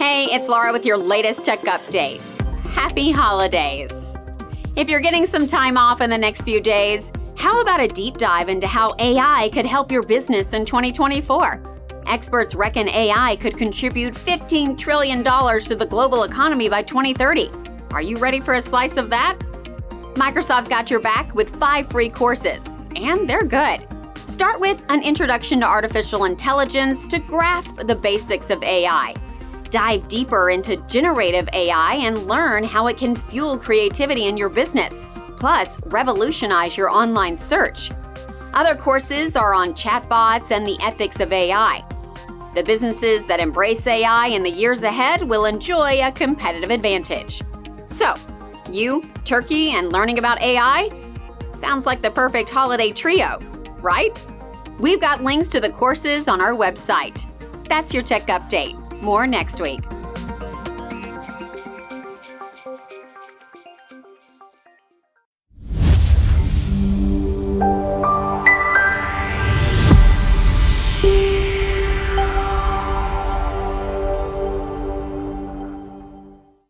Hey, it's Laura with your latest tech update. Happy holidays! If you're getting some time off in the next few days, how about a deep dive into how AI could help your business in 2024? Experts reckon AI could contribute $15 trillion to the global economy by 2030. Are you ready for a slice of that? Microsoft's got your back with 5 free courses, and they're good. Start with an introduction to artificial intelligence to grasp the basics of AI. Dive deeper into generative AI and learn how it can fuel creativity in your business, plus revolutionize your online search. Other courses are on chatbots and the ethics of AI. The businesses that embrace AI in the years ahead will enjoy a competitive advantage. So, you, Turkey, and learning about AI? Sounds like the perfect holiday trio, right? We've got links to the courses on our website. That's your tech update. More next week.